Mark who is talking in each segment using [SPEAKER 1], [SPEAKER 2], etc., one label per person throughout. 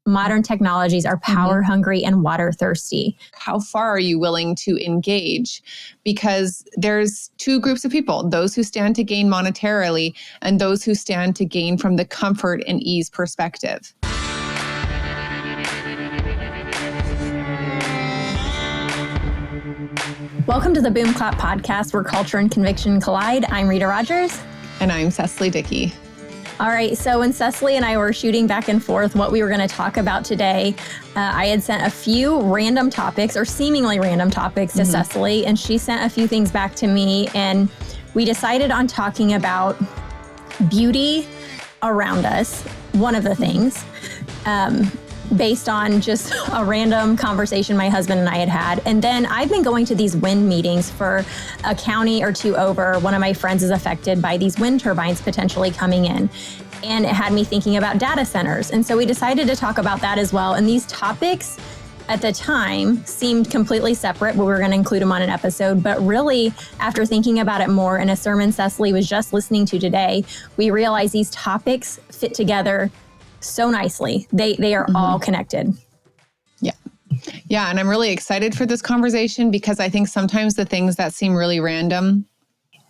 [SPEAKER 1] modern technologies are power hungry and water thirsty.
[SPEAKER 2] How far are you willing to engage? Because there's two groups of people, those who stand to gain monetarily and those who stand to gain from the comfort and ease perspective.
[SPEAKER 1] Welcome to the Boom Clap podcast, where culture and conviction collide. I'm Rita Rogers.
[SPEAKER 2] And I'm Cecily Dickey.
[SPEAKER 1] All right, so when Cecily and I were shooting back and forth what we were going to talk about today, I had sent a few random topics or seemingly random topics to Cecily, and she sent a few things back to me, and we decided on talking about beauty around us, one of the things, based on just a random conversation my husband and I had. And then I've been going to these wind meetings for a county or two over. One of my friends is affected by these wind turbines potentially coming in. And it had me thinking about data centers. And so we decided to talk about that as well. And these topics at the time seemed completely separate, but we were going to include them on an episode. But really, after thinking about it more in a sermon Cecily was just listening to today, we realized these topics fit together so nicely. They are all connected.
[SPEAKER 2] Yeah. And I'm really excited for this conversation because I think sometimes the things that seem really random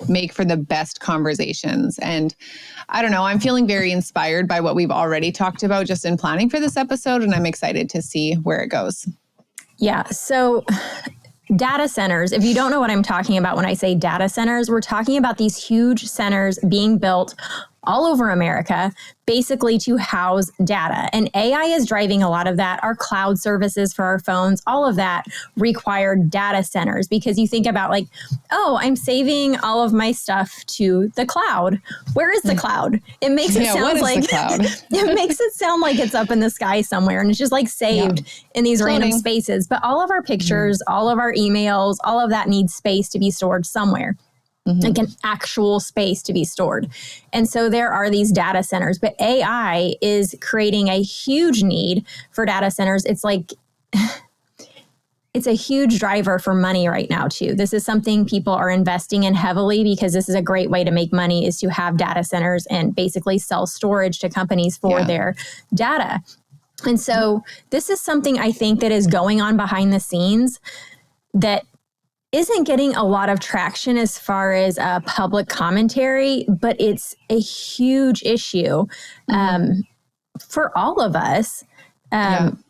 [SPEAKER 2] make for the best conversations. And I don't know, I'm feeling very inspired by what we've already talked about just in planning for this episode. And I'm excited to see where it goes.
[SPEAKER 1] Yeah. So data centers, if you don't know what I'm talking about when I say data centers, we're talking about these huge centers being built all over America, basically to house data. And AI is driving a lot of that. Our cloud services for our phones, all of that require data centers, because you think about like, oh, I'm saving all of my stuff to the cloud. Where is the cloud? It makes it sound like it makes it sound like it's up in the sky somewhere, and it's just like saved in these random spaces. But all of our pictures, all of our emails, all of that needs space to be stored somewhere. Like an actual space to be stored. And so there are these data centers, but AI is creating a huge need for data centers. It's like, it's a huge driver for money right now too. This is something people are investing in heavily because this is a great way to make money, is to have data centers and basically sell storage to companies for their data. And so this is something I think that is going on behind the scenes that isn't getting a lot of traction as far as public commentary, but it's a huge issue for all of us,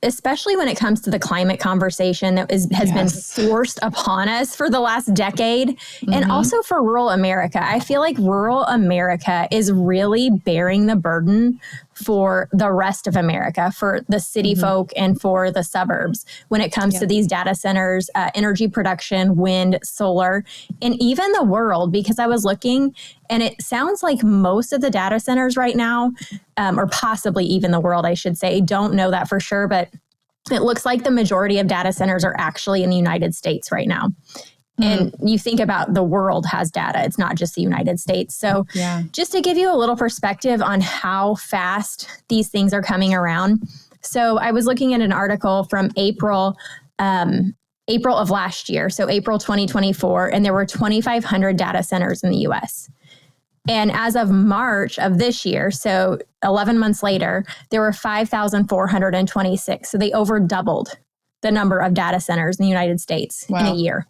[SPEAKER 1] especially when it comes to the climate conversation that has been forced upon us for the last decade, and also for rural America. I feel like rural America is really bearing the burden for the rest of America, for the city folk and for the suburbs when it comes to these data centers, energy production, wind, solar, and even the world, because I was looking and it sounds like most of the data centers right now, or possibly even the world, I should say, don't know that for sure, but it looks like the majority of data centers are actually in the United States right now. And you think about the world has data. It's not just the United States. So just to give you a little perspective on how fast these things are coming around. So I was looking at an article from April of last year. So April 2024, and there were 2,500 data centers in the US. And as of March of this year, so 11 months later, there were 5,426. So they over doubled the number of data centers in the United States in a year.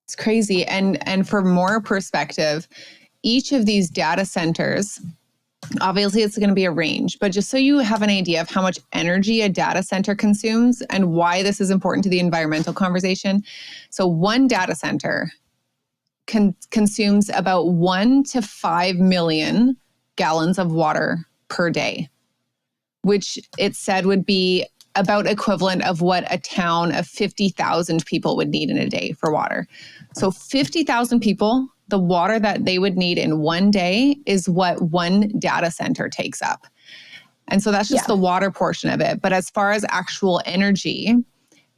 [SPEAKER 2] It's crazy. And for more perspective, each of these data centers, obviously it's going to be a range, but just so you have an idea of how much energy a data center consumes and why this is important to the environmental conversation. So one data center consumes about 1 to 5 million gallons of water per day, which it said would be about equivalent of what a town of 50,000 people would need in a day for water. So 50,000 people, the water that they would need in one day is what one data center takes up. And so that's just the water portion of it. But as far as actual energy,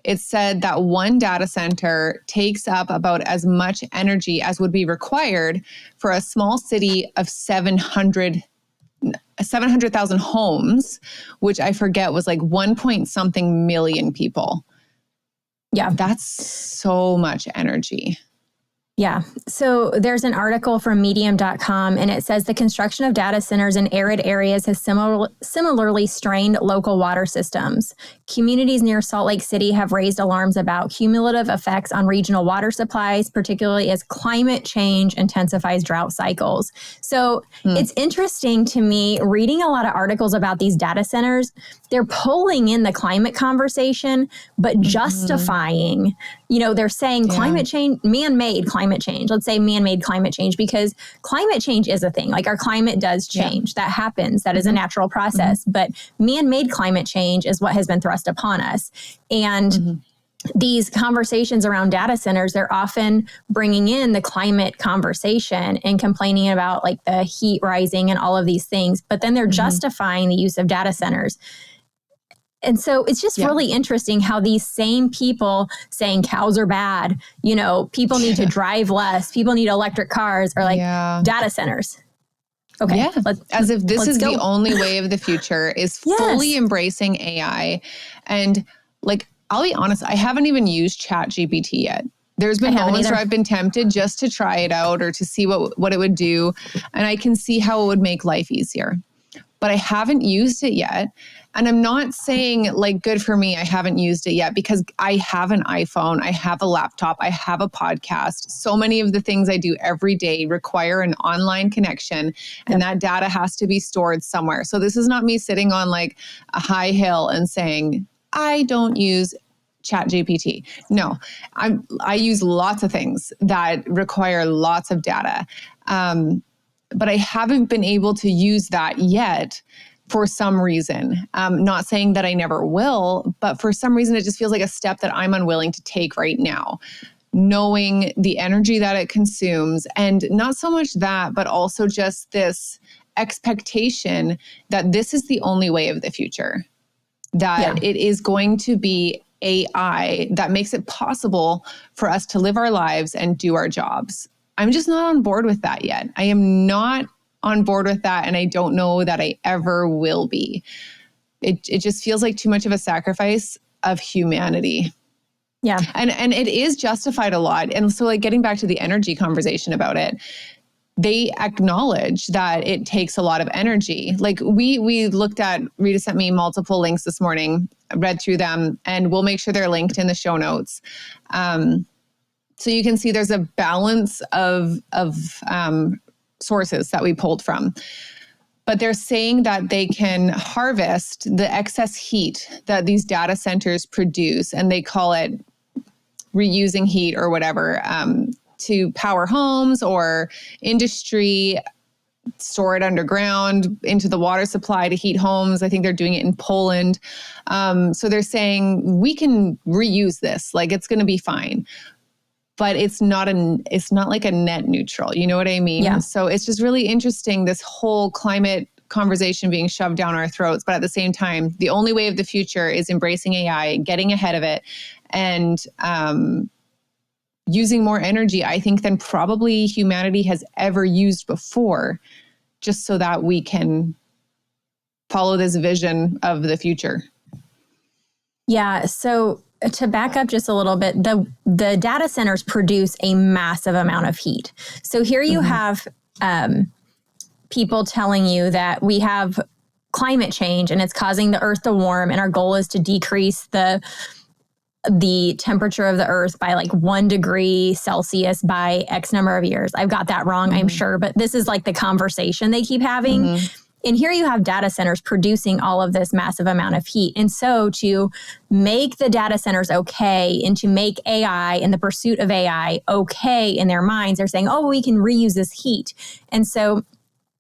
[SPEAKER 2] it said that one data center takes up about as much energy as would be required for a small city of 700,000 homes, which I forget was like 1 point something million people. Yeah. That's so much energy.
[SPEAKER 1] Yeah. So there's an article from medium.com, and it says the construction of data centers in arid areas has similarly strained local water systems. Communities near Salt Lake City have raised alarms about cumulative effects on regional water supplies, particularly as climate change intensifies drought cycles. So it's interesting to me reading a lot of articles about these data centers. They're pulling in the climate conversation, but justifying, they're saying climate change, man-made climate change. Let's say man-made climate change, because climate change is a thing. Like our climate does change. That happens. That is a natural process. But man-made climate change is what has been thrust upon us. And these conversations around data centers, they're often bringing in the climate conversation and complaining about like the heat rising and all of these things. But then they're justifying the use of data centers. And so it's just really interesting how these same people saying cows are bad, people need to drive less, people need electric cars, are like data centers. Okay.
[SPEAKER 2] Yeah. As if this is the only way of the future, is fully embracing AI. And like, I'll be honest, I haven't even used ChatGPT yet. There's been moments where I've been tempted just to try it out or to see what it would do. And I can see how it would make life easier. But I haven't used it yet. And I'm not saying like good for me, I haven't used it yet, because I have an iPhone, I have a laptop, I have a podcast. So many of the things I do every day require an online connection, and that data has to be stored somewhere. So this is not me sitting on like a high hill and saying, I don't use ChatGPT. No, I use lots of things that require lots of data. But I haven't been able to use that yet for some reason. Not saying that I never will, but for some reason, it just feels like a step that I'm unwilling to take right now, knowing the energy that it consumes. And not so much that, but also just this expectation that this is the only way of the future, that it is going to be AI that makes it possible for us to live our lives and do our jobs. I'm just not on board with that yet. I am not on board with that, and I don't know that I ever will be. It just feels like too much of a sacrifice of humanity.
[SPEAKER 1] Yeah.
[SPEAKER 2] And it is justified a lot. And so like getting back to the energy conversation about it, they acknowledge that it takes a lot of energy. Like we looked at, Rita sent me multiple links this morning, read through them, and we'll make sure they're linked in the show notes. So you can see there's a balance of sources that we pulled from. But they're saying that they can harvest the excess heat that these data centers produce, and they call it reusing heat or whatever, to power homes or industry, store it underground into the water supply to heat homes. I think they're doing it in Poland. So they're saying we can reuse this, like it's going to be fine. But it's not like a net neutral. You know what I mean?
[SPEAKER 1] Yeah.
[SPEAKER 2] So it's just really interesting, this whole climate conversation being shoved down our throats. But at the same time, the only way of the future is embracing AI, getting ahead of it, and using more energy, I think, than probably humanity has ever used before, just so that we can follow this vision of the future.
[SPEAKER 1] Yeah. So to back up just a little bit, the data centers produce a massive amount of heat. So here you have people telling you that we have climate change and it's causing the earth to warm, and our goal is to decrease the temperature of the earth by like 1 degree Celsius by X number of years. I've got that wrong, I'm sure, but this is like the conversation they keep having. And here you have data centers producing all of this massive amount of heat. And so to make the data centers okay, and to make AI and the pursuit of AI okay in their minds, they're saying, oh, we can reuse this heat. And so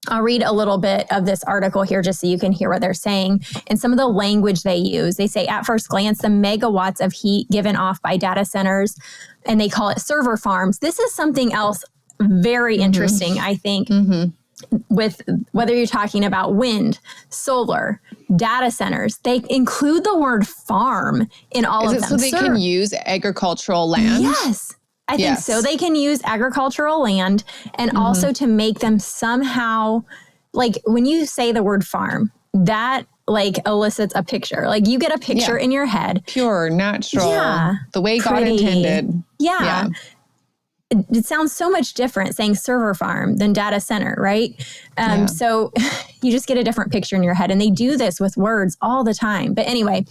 [SPEAKER 1] I'll read a little bit of this article here just so you can hear what they're saying. And some of the language they use, they say, at first glance, the megawatts of heat given off by data centers, and they call it server farms. This is something else very interesting, I think. With whether you're talking about wind, solar, data centers, they include the word farm in all of them.
[SPEAKER 2] So they can use agricultural land?
[SPEAKER 1] Yes. I think so. They can use agricultural land, and also to make them somehow, like when you say the word farm, that like elicits a picture. Like you get a picture in your head.
[SPEAKER 2] Pure, natural, the way God intended.
[SPEAKER 1] Yeah. it sounds so much different saying server farm than data center, right? So you just get a different picture in your head. And they do this with words all the time. But anyway,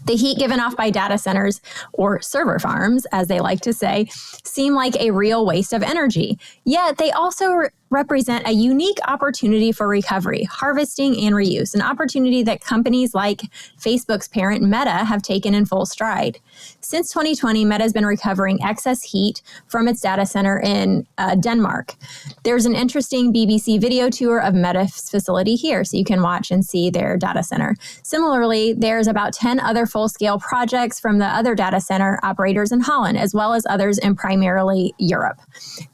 [SPEAKER 1] the heat given off by data centers, or server farms, as they like to say, seem like a real waste of energy. Yet they also represent a unique opportunity for recovery, harvesting, and reuse, an opportunity that companies like Facebook's parent Meta have taken in full stride. Since 2020, Meta has been recovering excess heat from its data center in Denmark. There's an interesting BBC video tour of Meta's facility here, so you can watch and see their data center. Similarly, there's about 10 other full-scale projects from the other data center operators in Holland, as well as others in primarily Europe.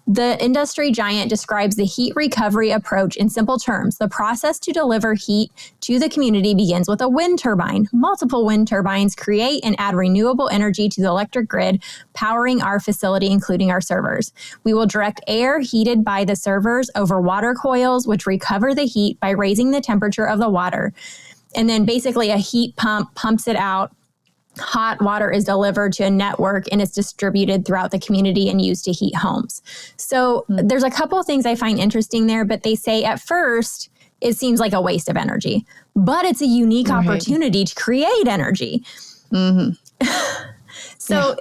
[SPEAKER 1] The industry giant describes the heat recovery approach in simple terms. The process to deliver heat to the community begins with a wind turbine. Multiple wind turbines create and add renewable energy to the electric grid, powering our facility, including our servers. We will direct air heated by the servers over water coils, which recover the heat by raising the temperature of the water. And then basically a heat pump pumps it out. Hot water is delivered to a network and it's distributed throughout the community and used to heat homes. So there's a couple of things I find interesting there, but they say at first it seems like a waste of energy, but it's a unique opportunity to create energy. So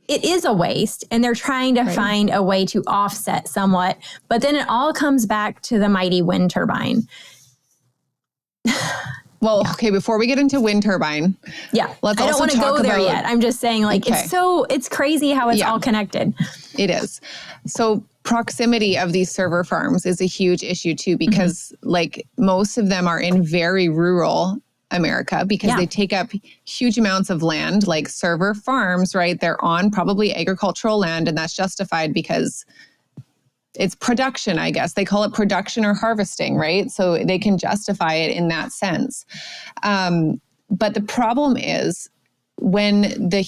[SPEAKER 1] it is a waste, and they're trying to find a way to offset somewhat, but then it all comes back to the mighty wind turbine.
[SPEAKER 2] Well, okay, before we get into wind turbine.
[SPEAKER 1] I don't want to go there yet. I'm just saying, like, it's crazy how it's all connected.
[SPEAKER 2] It is. So proximity of these server farms is a huge issue too, because like most of them are in very rural America because they take up huge amounts of land, like server farms, right? They're on probably agricultural land, and that's justified because it's production, I guess. They call it production or harvesting, right? So they can justify it in that sense. But the problem is when the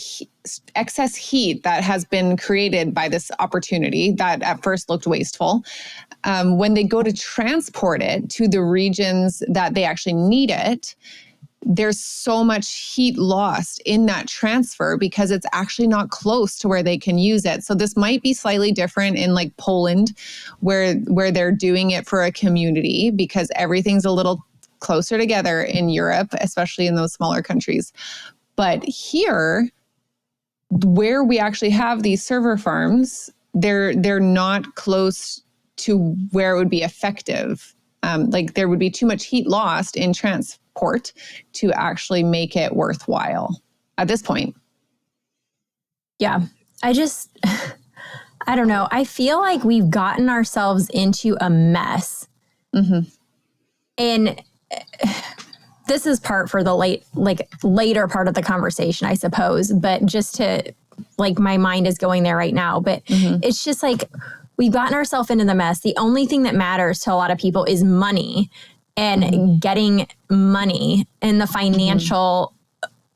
[SPEAKER 2] excess heat that has been created by this opportunity that at first looked wasteful, when they go to transport it to the regions that they actually need it, there's so much heat lost in that transfer because it's actually not close to where they can use it. So this might be slightly different in like Poland, where they're doing it for a community because everything's a little closer together in Europe, especially in those smaller countries. But here, where we actually have these server farms, they're not close to where it would be effective. Like there would be too much heat lost in transport to actually make it worthwhile at this point.
[SPEAKER 1] Yeah, I don't know. I feel like we've gotten ourselves into a mess. And this is part for the later part of the conversation, I suppose, but just to like, my mind is going there right now, but it's just like, we've gotten ourselves into the mess. The only thing that matters to a lot of people is money and getting money and the financial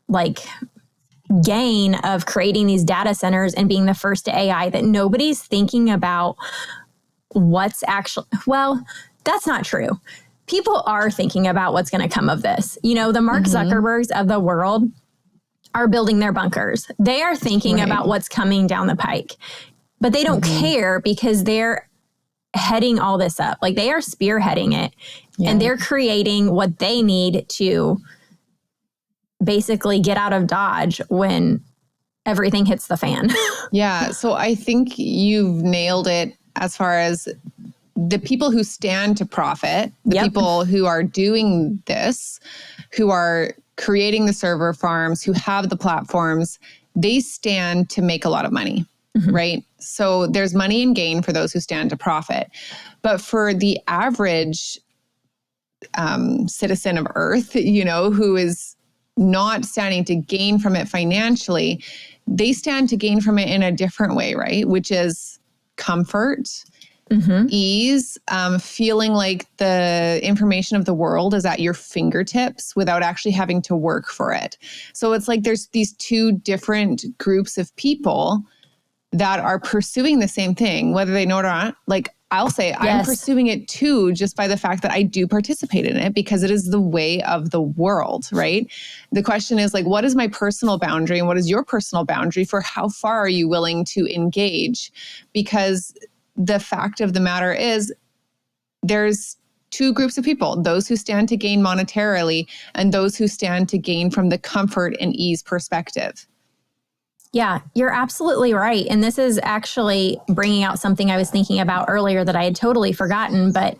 [SPEAKER 1] like gain of creating these data centers and being the first to AI, that nobody's thinking about what's actually, well, that's not true. People are thinking about what's going to come of this. You know, the Mark Zuckerbergs of the world are building their bunkers. They are thinking about what's coming down the pike, but they don't care because they're heading all this up. Like they are spearheading it and they're creating what they need to basically get out of Dodge when everything hits the fan.
[SPEAKER 2] So I think you've nailed it as far as the people who stand to profit, the people who are doing this, who are creating the server farms, who have the platforms, they stand to make a lot of money. Right? So there's money and gain for those who stand to profit. But for the average citizen of Earth, you know, who is not standing to gain from it financially, they stand to gain from it in a different way, right? Which is comfort, ease, feeling like the information of the world is at your fingertips without actually having to work for it. So it's like there's these two different groups of people that are pursuing the same thing, whether they know it or not. Like I'll say I'm pursuing it too, just by the fact that I do participate in it because it is the way of the world, right? The question is like, what is my personal boundary and what is your personal boundary for how far are you willing to engage? Because the fact of the matter is there's two groups of people, those who stand to gain monetarily and those who stand to gain from the comfort and ease perspective.
[SPEAKER 1] Yeah, you're absolutely right. And this is actually bringing out something I was thinking about earlier that I had totally forgotten. But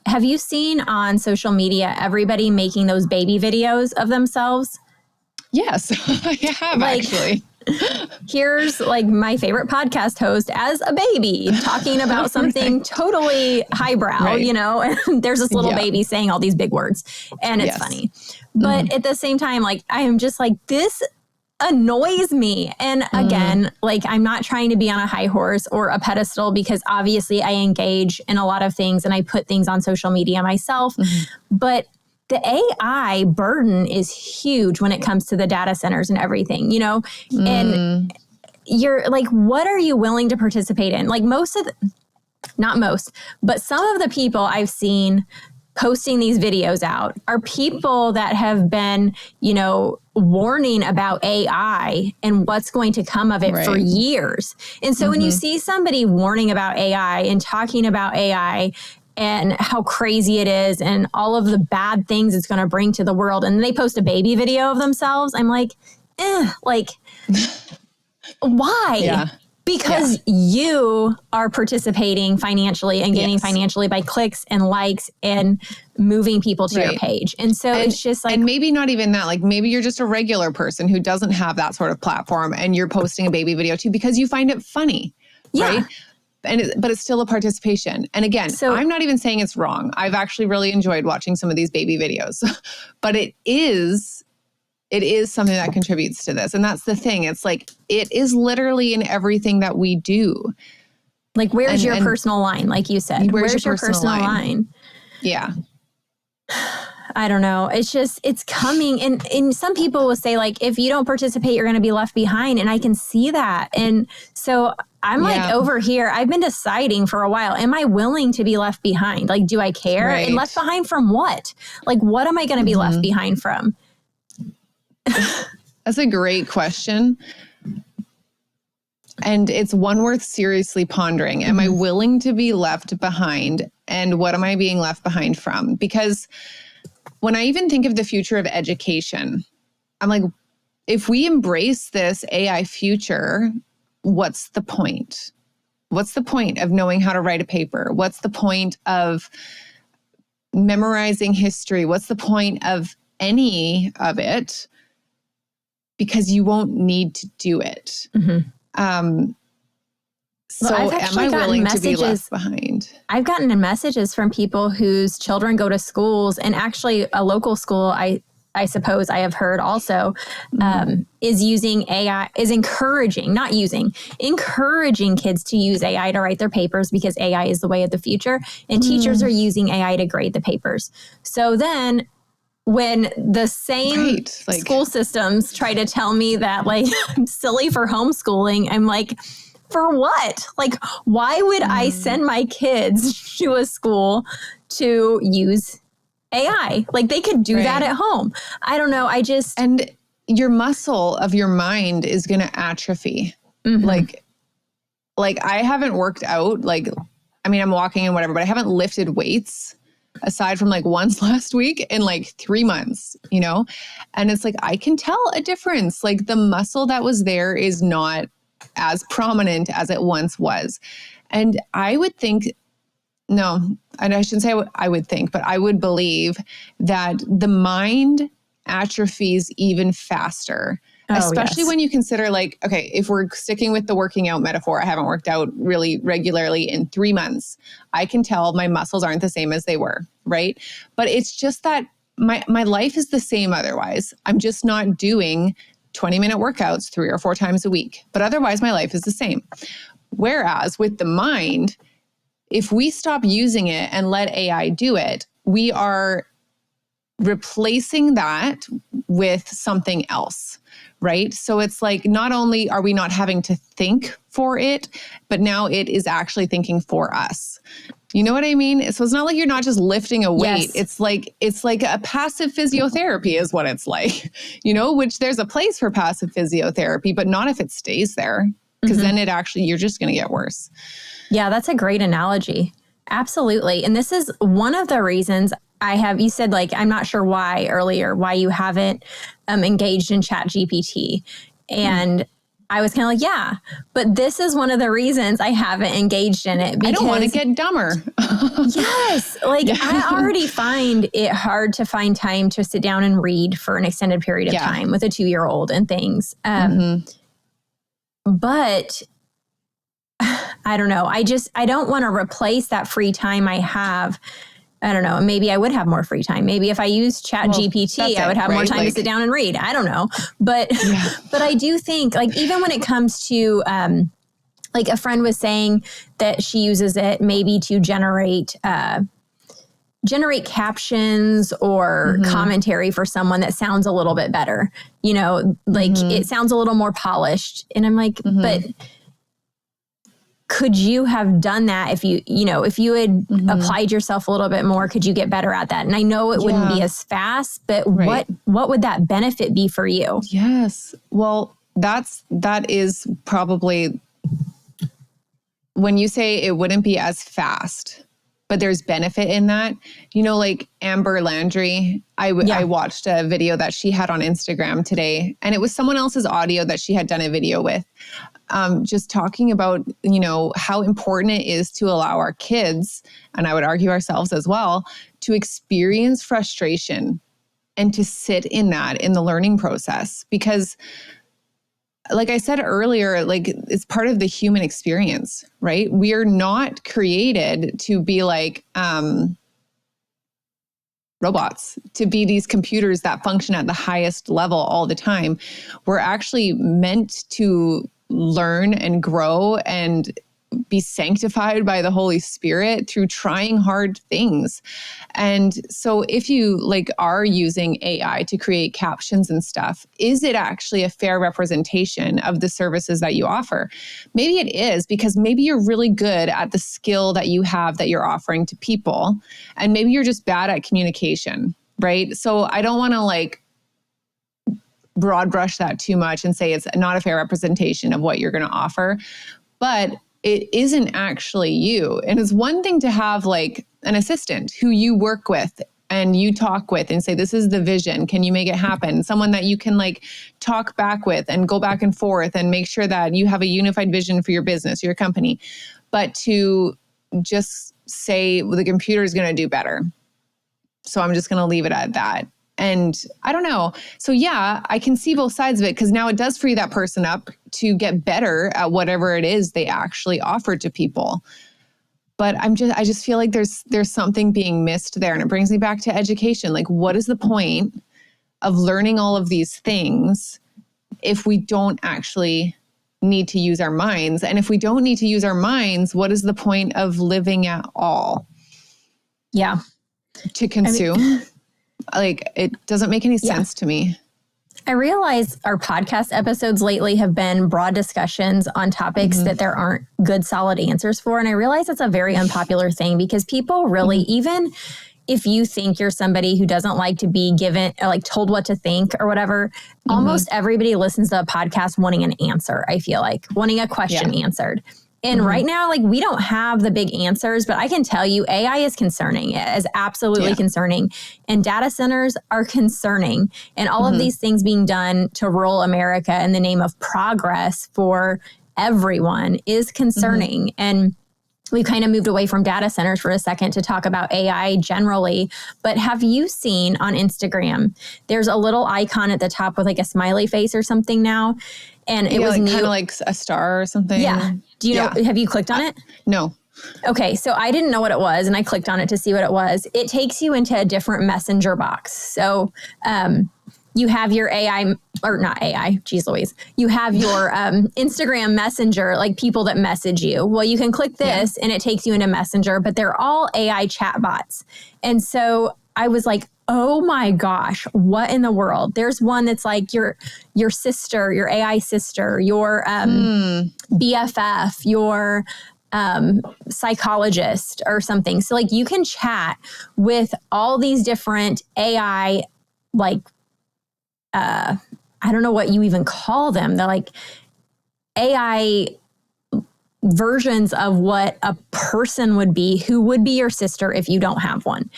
[SPEAKER 1] have you seen on social media everybody making those baby videos of themselves?
[SPEAKER 2] Yes, I have actually.
[SPEAKER 1] Here's like my favorite podcast host as a baby talking about something totally highbrow, you know, and there's this little baby saying all these big words and it's funny. But at the same time, like, I am just like, this annoys me. And again, like, I'm not trying to be on a high horse or a pedestal because obviously I engage in a lot of things and I put things on social media myself. But the AI burden is huge when it comes to the data centers and everything, you know, and you're like, what are you willing to participate in? Like not most, but some of the people I've seen posting these videos out are people that have been, you know, warning about AI and what's going to come of it for years. And so when you see somebody warning about AI and talking about AI and how crazy it is and all of the bad things it's going to bring to the world, and they post a baby video of themselves, I'm like, like, why?
[SPEAKER 2] Yeah.
[SPEAKER 1] Because you are participating financially and gaining financially by clicks and likes and moving people to your page. And so it's just like...
[SPEAKER 2] And maybe not even that. Like, maybe you're just a regular person who doesn't have that sort of platform and you're posting a baby video too because you find it funny, right? But it's still a participation. And again, I'm not even saying it's wrong. I've actually really enjoyed watching some of these baby videos. But it is something that contributes to this. And that's the thing. It's like, it is literally in everything that we do.
[SPEAKER 1] Like, where's your personal line? Like you said, where's your personal line?
[SPEAKER 2] Yeah.
[SPEAKER 1] I don't know. It's just, it's coming. And some people will say, like, if you don't participate, you're going to be left behind. And I can see that. And so I'm like over here, I've been deciding for a while, am I willing to be left behind? Like, do I care? And left behind from what? Like, what am I going to be left behind from?
[SPEAKER 2] That's a great question. And it's one worth seriously pondering. Am I willing to be left behind? And what am I being left behind from? Because when I even think of the future of education, I'm like, if we embrace this AI future, what's the point? What's the point of knowing how to write a paper? What's the point of memorizing history? What's the point of any of it? Because you won't need to do it. So am I willing to be left behind?
[SPEAKER 1] I've gotten messages from people whose children go to schools, and actually a local school, I suppose I have heard also, is using AI, is encouraging kids to use AI to write their papers because AI is the way of the future. And teachers are using AI to grade the papers. So then when the same school systems try to tell me that, like, I'm silly for homeschooling, I'm like, for what? Like, why would I send my kids to a school to use AI? Like, they could do that at home. I don't know.
[SPEAKER 2] And your muscle of your mind is going to atrophy. Like I haven't worked out, like, I mean, I'm walking and whatever, but I haven't lifted weights aside from like once last week in like 3 months, you know? And it's like, I can tell a difference. Like, the muscle that was there is not as prominent as it once was. And I would think, no, and I shouldn't say I would think, but I would believe that the mind atrophies even faster. Especially when you consider, like, okay, if we're sticking with the working out metaphor, I haven't worked out really regularly in 3 months. I can tell my muscles aren't the same as they were, right? But it's just that my life is the same otherwise. I'm just not doing 20-minute workouts 3 or 4 times a week. But otherwise, my life is the same. Whereas with the mind, if we stop using it and let AI do it, we are replacing that with something else, right? So it's like, not only are we not having to think for it, but now it is actually thinking for us. You know what I mean? So it's not like you're not just lifting a weight.
[SPEAKER 1] Yes.
[SPEAKER 2] It's like a passive physiotherapy is what it's like, which there's a place for passive physiotherapy, but not if it stays there, because then you're just going to get worse.
[SPEAKER 1] Yeah, that's a great analogy. Absolutely. And this is one of the reasons you said, like, I'm not sure why you haven't engaged in ChatGPT. And I was kind of like, yeah, but this is one of the reasons I haven't engaged in it.
[SPEAKER 2] I don't want to get dumber.
[SPEAKER 1] Yes. Like I already find it hard to find time to sit down and read for an extended period of time with a 2-year-old and things. But I don't know. I don't want to replace that free time I have. I don't know. Maybe I would have more free time. Maybe if I used ChatGPT, I would have more time to sit down and read. I don't know. But but I do think, like, even when it comes to like a friend was saying that she uses it maybe to generate captions or commentary for someone that sounds a little bit better. It sounds a little more polished. And I'm like, but could you have done that if you had applied yourself a little bit more? Could you get better at that? And I know it wouldn't be as fast, but what would that benefit be for you?
[SPEAKER 2] Yes. Well, that is probably, when you say it wouldn't be as fast, but there's benefit in that, like Amber Landry, I watched a video that she had on Instagram today, and it was someone else's audio that she had done a video with. Just talking about, how important it is to allow our kids, and I would argue ourselves as well, to experience frustration and to sit in that in the learning process. Because like I said earlier, like it's part of the human experience, right? We are not created to be like robots, to be these computers that function at the highest level all the time. We're actually meant to learn and grow and be sanctified by the Holy Spirit through trying hard things. And so if you are using AI to create captions and stuff, is it actually a fair representation of the services that you offer? Maybe it is, because maybe you're really good at the skill that you have that you're offering to people, and maybe you're just bad at communication, right? So I don't want to broad brush that too much and say it's not a fair representation of what you're going to offer, but it isn't actually you. And it's one thing to have an assistant who you work with and you talk with and say, this is the vision, can you make it happen? Someone that you can talk back with and go back and forth and make sure that you have a unified vision for your business, your company. But to just say, well, the computer is going to do better, so I'm just going to leave it at that. And I don't know. So yeah, I can see both sides of it, because now it does free that person up to get better at whatever it is they actually offer to people. But I just feel like there's something being missed there. And it brings me back to education. Like, what is the point of learning all of these things if we don't actually need to use our minds? And if we don't need to use our minds, what is the point of living at all?
[SPEAKER 1] Yeah.
[SPEAKER 2] To consume. It doesn't make any sense to me.
[SPEAKER 1] I realize our podcast episodes lately have been broad discussions on topics that there aren't good, solid answers for. And I realize that's a very unpopular thing, because people really, even if you think you're somebody who doesn't like to be given, told what to think or whatever, almost everybody listens to a podcast wanting an answer, I feel like, wanting a question answered. And right now, we don't have the big answers, but I can tell you AI is concerning. It is absolutely concerning. And data centers are concerning. And all of these things being done to rural America in the name of progress for everyone is concerning. And we kind of moved away from data centers for a second to talk about AI generally. But have you seen on Instagram, there's a little icon at the top with a smiley face or something now? And it was
[SPEAKER 2] kind of like a star or something.
[SPEAKER 1] Yeah. Do you know, have you clicked on it?
[SPEAKER 2] No.
[SPEAKER 1] Okay. So I didn't know what it was, and I clicked on it to see what it was. It takes you into a different messenger box. So you have your AI, or not AI, geez Louise. You have your Instagram messenger, people that message you. Well, you can click this and it takes you into Messenger, but they're all AI chatbots. And so I was like, oh my gosh, what in the world? There's one that's your sister, your AI sister, your BFF, your psychologist or something. So like you can chat with all these different AI, like, I don't know what you even call them. They're like AI versions of what a person would be, who would be your sister if you don't have one.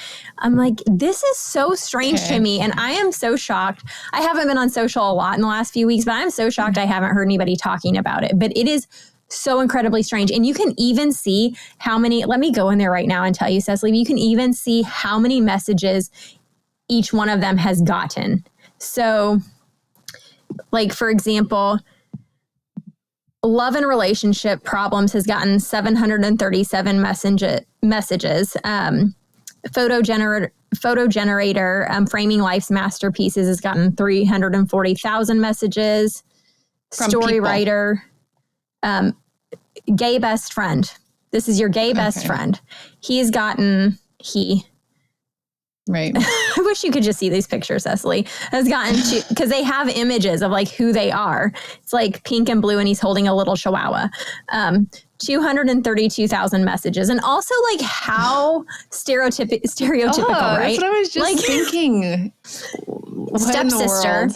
[SPEAKER 1] I'm like, this is so strange to me. And I am so shocked. I haven't been on social a lot in the last few weeks, but I'm so shocked I haven't heard anybody talking about it. But it is so incredibly strange. And you can even see how many, let me go in there right now and tell you, Cecily, you can even see how many messages each one of them has gotten. So like, for example, love and relationship problems has gotten 737 messages. Photo generator, framing life's masterpieces has gotten 340,000 messages.
[SPEAKER 2] From
[SPEAKER 1] Story
[SPEAKER 2] people.
[SPEAKER 1] writer, gay best friend. This is your gay best friend. He's gotten,
[SPEAKER 2] Right.
[SPEAKER 1] I wish you could just see these pictures, Cecily, has gotten to, because they have images of like who they are. It's like pink and blue and he's holding a little chihuahua. 232,000 messages. And also like how stereotypical, right?
[SPEAKER 2] That's what I was just
[SPEAKER 1] like,
[SPEAKER 2] thinking.
[SPEAKER 1] Stepsister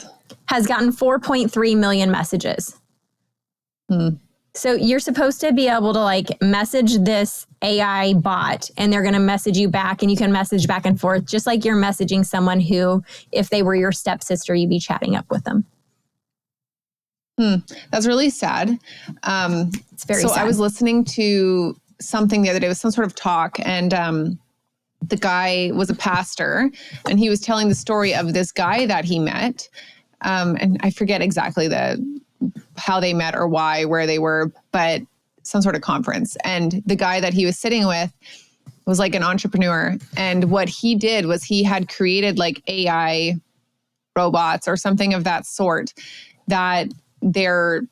[SPEAKER 1] has gotten 4.3 million messages. So you're supposed to be able to like message this AI bot and they're going to message you back and you can message back and forth, just like you're messaging someone who, if they were your stepsister, you'd be chatting up with them.
[SPEAKER 2] That's really sad.
[SPEAKER 1] It's very sad.
[SPEAKER 2] I was listening to something the other day, it was some sort of talk, and the guy was a pastor and he was telling the story of this guy that he met. And I forget exactly how they met or why, where they were, but some sort of conference. And the guy that he was sitting with was like an entrepreneur. And what he did was he had created like AI robots or something of that sort, that their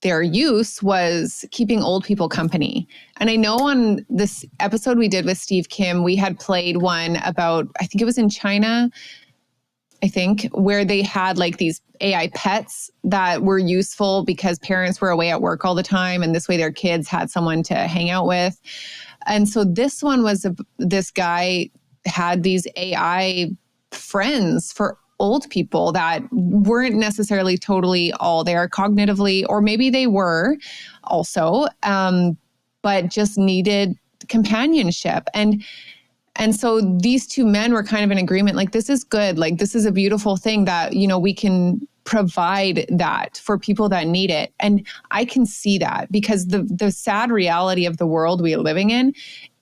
[SPEAKER 2] use was keeping old people company. And I know on this episode we did with Steve Kim, we had played one about, I think it was in China, where they had like these AI pets that were useful because parents were away at work all the time. And this way their kids had someone to hang out with. And so this one was, this guy had these AI friends for old people that weren't necessarily totally all there cognitively, or maybe they were also, but just needed companionship. And so these two men were kind of in agreement, like, this is good. Like, this is a beautiful thing that, we can provide that for people that need it. And I can see that, because the sad reality of the world we are living in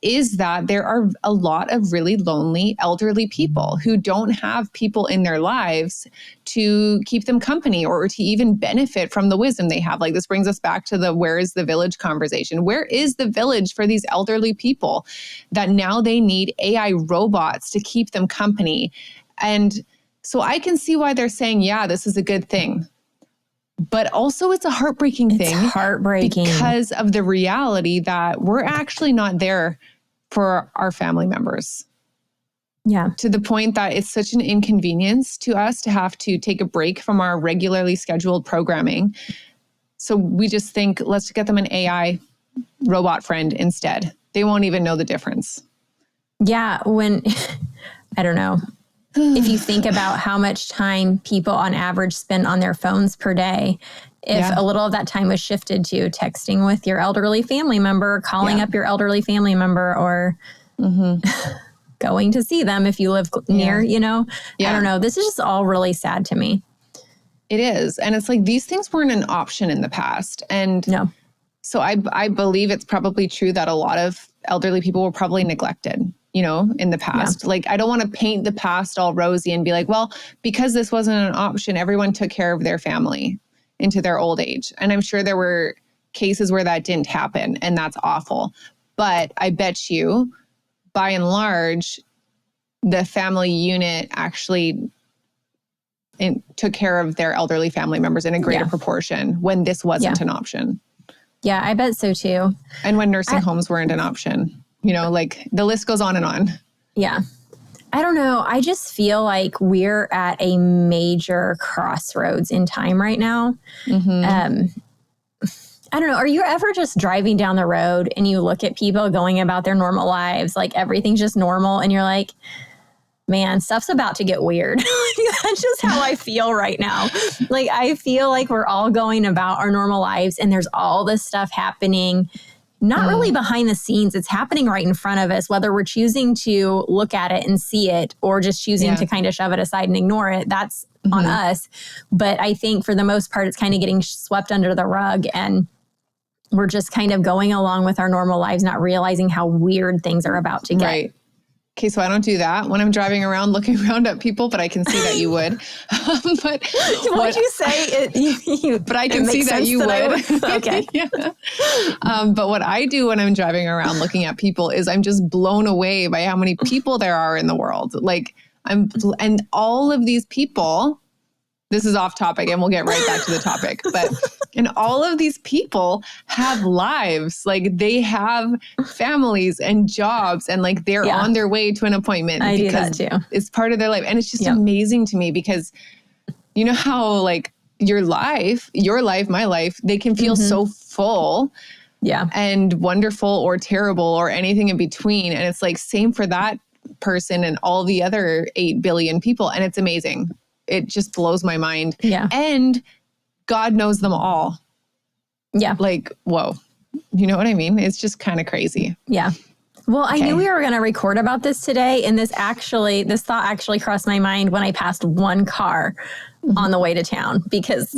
[SPEAKER 2] is that there are a lot of really lonely elderly people who don't have people in their lives to keep them company or to even benefit from the wisdom they have. Like, this brings us back to the where is the village conversation. Where is the village for these elderly people that now they need AI robots to keep them company? And so I can see why they're saying, yeah, this is a good thing. But also it's a heartbreaking thing.
[SPEAKER 1] It's heartbreaking.
[SPEAKER 2] Because of the reality that we're actually not there for our family members.
[SPEAKER 1] Yeah.
[SPEAKER 2] To the point that it's such an inconvenience to us to have to take a break from our regularly scheduled programming. So we just think, let's get them an AI robot friend instead. They won't even know the difference.
[SPEAKER 1] Yeah. I don't know. If you think about how much time people on average spend on their phones per day, if a little of that time was shifted to texting with your elderly family member, calling up your elderly family member, or going to see them if you live near, I don't know. This is just all really sad to me.
[SPEAKER 2] It is. And it's like, these things weren't an option in the past. And
[SPEAKER 1] no.
[SPEAKER 2] So I believe it's probably true that a lot of elderly people were probably neglected, in the past. Yeah. Like, I don't want to paint the past all rosy and be like, well, because this wasn't an option, everyone took care of their family into their old age. And I'm sure there were cases where that didn't happen, and that's awful. But I bet you, by and large, the family unit actually took care of their elderly family members in a greater proportion when this wasn't an option.
[SPEAKER 1] Yeah, I bet so too.
[SPEAKER 2] And when nursing homes weren't an option, like the list goes on and on.
[SPEAKER 1] Yeah. I don't know. I just feel like we're at a major crossroads in time right now. I don't know. Are you ever just driving down the road and you look at people going about their normal lives, like everything's just normal, and you're like, man, stuff's about to get weird. That's just how I feel right now. Like, I feel like we're all going about our normal lives and there's all this stuff happening, not really behind the scenes. It's happening right in front of us, whether we're choosing to look at it and see it or just choosing to kind of shove it aside and ignore it. That's on us. But I think for the most part, it's kind of getting swept under the rug, and we're just kind of going along with our normal lives, not realizing how weird things are about to get.
[SPEAKER 2] Right. Okay, so I don't do that when I'm driving around looking around at people, but I can see that you would. But
[SPEAKER 1] what'd you say?
[SPEAKER 2] But I can see that you would.
[SPEAKER 1] Okay.
[SPEAKER 2] Yeah. But what I do when I'm driving around looking at people is I'm just blown away by how many people there are in the world. Like and all of these people, this is off topic and we'll get right back to the topic, but and all of these people have lives, like they have families and jobs, and like they're on their way to an appointment because it's part of their life. And it's just amazing to me because you know how like your life, my life, they can feel so full and wonderful or terrible or anything in between. And it's like same for that person and all the other 8 billion people. And it's amazing. It just blows my mind.
[SPEAKER 1] Yeah.
[SPEAKER 2] And God knows them all.
[SPEAKER 1] Yeah.
[SPEAKER 2] Like, whoa. You know what I mean? It's just kind of crazy.
[SPEAKER 1] Yeah. Well, I knew we were going to record about this today. And this thought actually crossed my mind when I passed one car on the way to town because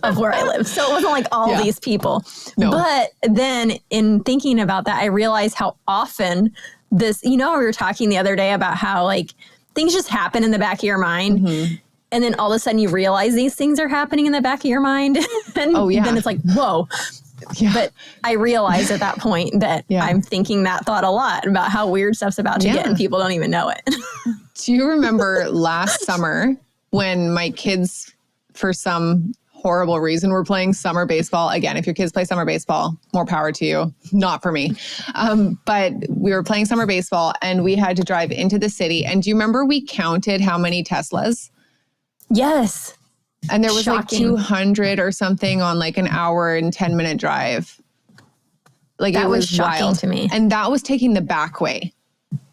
[SPEAKER 1] of where I live. So it wasn't like all these people. No. But then in thinking about that, I realized how often this, you know, we were talking the other day about how like things just happen in the back of your mind. And then all of a sudden you realize these things are happening in the back of your mind. And then it's like, whoa. Yeah. But I realized at that point that I'm thinking that thought a lot about how weird stuff's about to get and people don't even know it.
[SPEAKER 2] Do you remember last summer when my kids, for some horrible reason, were playing summer baseball? Again, if your kids play summer baseball, more power to you. Not for me. But we were playing summer baseball and we had to drive into the city. And do you remember we counted how many Teslas?
[SPEAKER 1] Yes.
[SPEAKER 2] And there was like 200 or something on like an hour and 10-minute drive. Like
[SPEAKER 1] that
[SPEAKER 2] it was
[SPEAKER 1] shocking
[SPEAKER 2] wild
[SPEAKER 1] to me.
[SPEAKER 2] And that was taking the back way.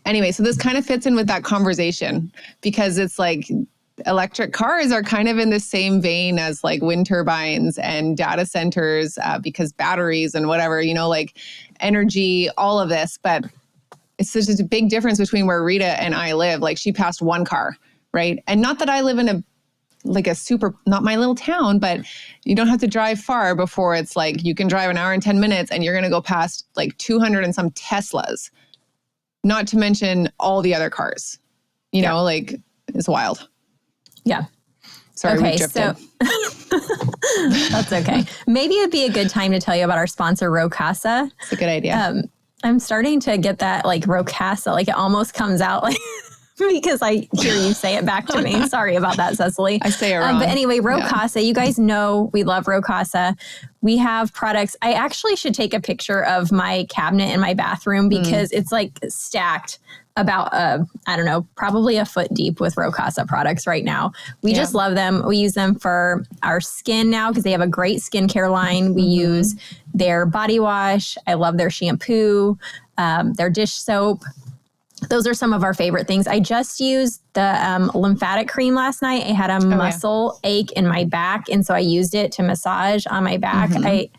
[SPEAKER 2] Anyway, so this kind of fits in with that conversation because it's like electric cars are kind of in the same vein as like wind turbines and data centers because batteries and whatever, you know, like energy, all of this. But it's just a big difference between where Rita and I live. Like she passed one car, right? And not that I live in not my little town, but you don't have to drive far before it's like you can drive an hour and 10 minutes and you're going to go past like 200 and some Teslas, not to mention all the other cars, you know, like it's wild.
[SPEAKER 1] Yeah.
[SPEAKER 2] Sorry, we drifted.
[SPEAKER 1] That's okay. Maybe it'd be a good time to tell you about our sponsor, Rocasa.
[SPEAKER 2] It's a good idea.
[SPEAKER 1] I'm starting to get that like Rocasa, like it almost comes out like because I hear you say it back to me. Sorry about that, Cecily.
[SPEAKER 2] I say it wrong.
[SPEAKER 1] But anyway, Rocasa, you guys know we love Rocasa. We have products. I actually should take a picture of my cabinet in my bathroom because it's like stacked about, I don't know, probably a foot deep with Rocasa products right now. We just love them. We use them for our skin now because they have a great skincare line. We use their body wash. I love their shampoo, their dish soap. Those are some of our favorite things. I just used the lymphatic cream last night. I had a muscle ache in my back, and so I used it to massage on my back. I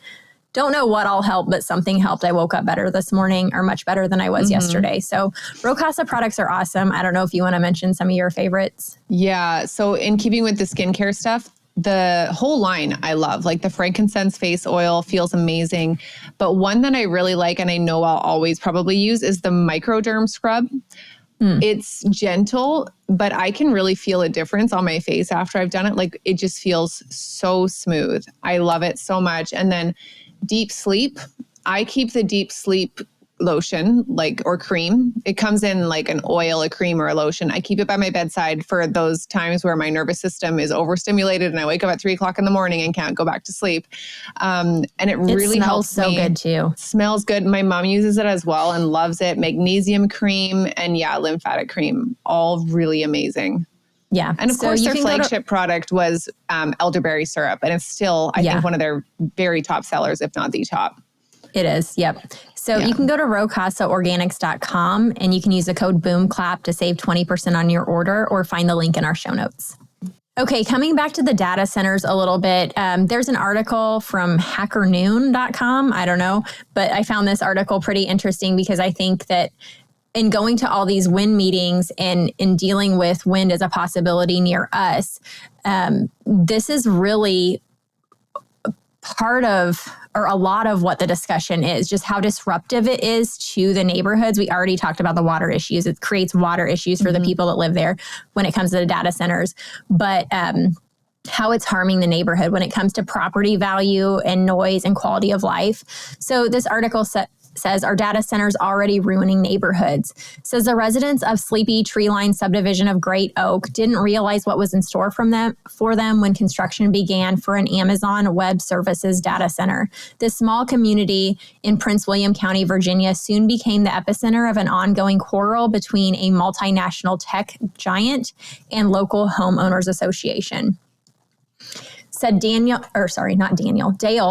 [SPEAKER 1] don't know what all helped, but something helped. I woke up better this morning, or much better than I was yesterday. So Rocasa products are awesome. I don't know if you want to mention some of your favorites.
[SPEAKER 2] Yeah. So in keeping with the skincare stuff, the whole line I love, like the frankincense face oil feels amazing. But one that I really like and I know I'll always probably use is the microderm scrub. It's gentle, but I can really feel a difference on my face after I've done it. Like it just feels so smooth. I love it so much. And then deep sleep. I keep the deep sleep lotion, like, or cream. It comes in like an oil, a cream, or a lotion. I keep it by my bedside for those times where my nervous system is overstimulated and I wake up at 3 o'clock in the morning and can't go back to sleep. And it really helps
[SPEAKER 1] me. It smells so good too.
[SPEAKER 2] It smells good. My mom uses it as well and loves it. Magnesium cream and lymphatic cream, all really amazing.
[SPEAKER 1] Yeah.
[SPEAKER 2] And of course, their flagship product was elderberry syrup. And it's still, I think, one of their very top sellers, if not the top.
[SPEAKER 1] It is. Yep. So you can go to rocasaorganics.com and you can use the code BOOMCLAP to save 20% on your order, or find the link in our show notes. Okay, coming back to the data centers a little bit, there's an article from hackernoon.com. I don't know, but I found this article pretty interesting because I think that in going to all these wind meetings and in dealing with wind as a possibility near us, this is really part of, or a lot of what the discussion is, just how disruptive it is to the neighborhoods. We already talked about the water issues. It creates water issues for the people that live there when it comes to the data centers, but how it's harming the neighborhood when it comes to property value and noise and quality of life. So this article says, are data centers already ruining neighborhoods? Says the residents of sleepy tree-lined subdivision of Great Oak didn't realize what was in store for them when construction began for an Amazon Web Services data center. This small community in Prince William County, Virginia, soon became the epicenter of an ongoing quarrel between a multinational tech giant and local homeowners association. Said Dale